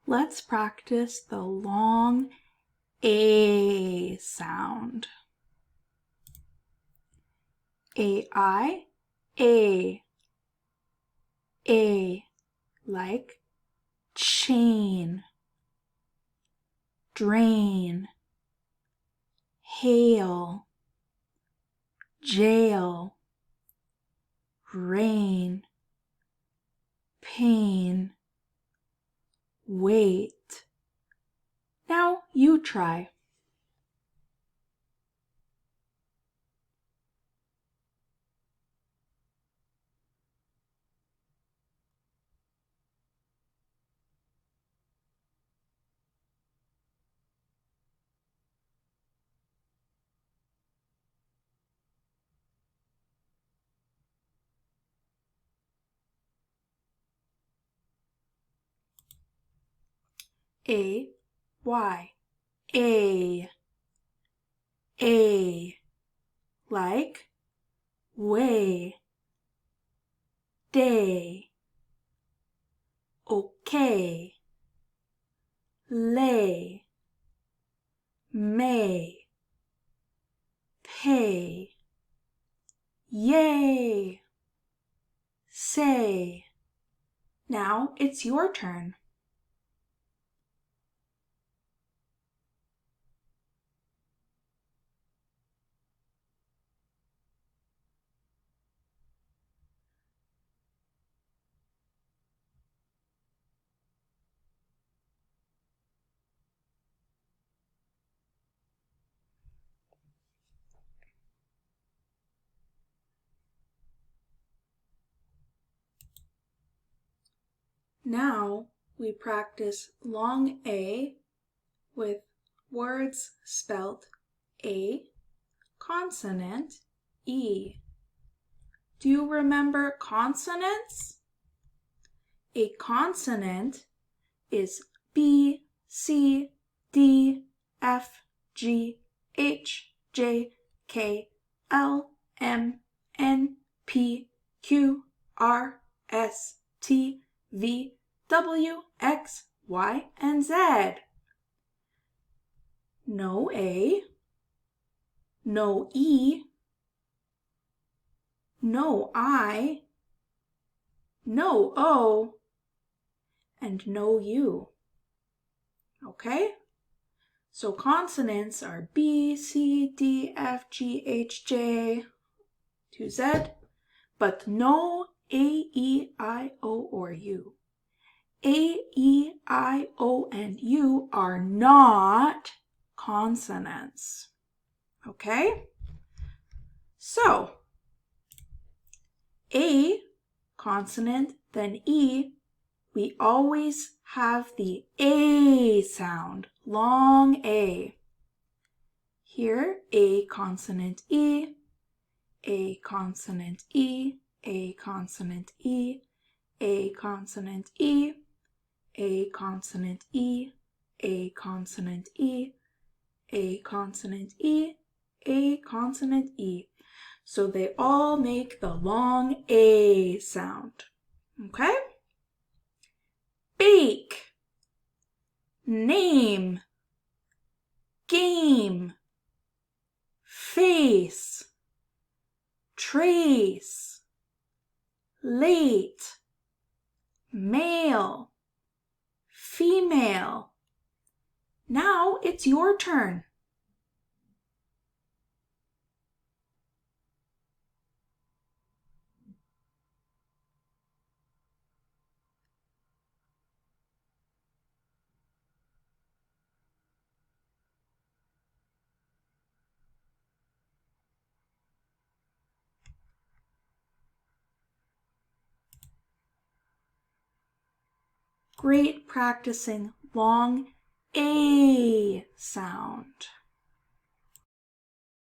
let's practice the long A sound. A-I, A. A, like chain, drain, hail, jail, rain, pain, wait. Now you try. A, Y, A. A, like way, day, okay, lay, may, pay, yay, say. Now it's your turn. Now we practice long A with words spelt A, consonant, E. Do you remember consonants? A consonant is B, C, D, F, G, H, J, K, L, M, N, P, Q, R, S, T, V, W, X, Y, and Z. No A, no E, no I, no O, and no U. Okay? So consonants are B, C, D, F, G, H, J to Z, but no A, E, I, O, or U. A, E, I, O, and U are not consonants. Okay? So, A, consonant, then E, we always have the A sound, long A. Here, A consonant E, A consonant E, A consonant E, A consonant E, A consonant E, A consonant E, A consonant E, A consonant E. So they all make the long A sound. Okay? Bake, name, game, face, trace, late, male, female. Now it's your turn. Great practicing long A sound.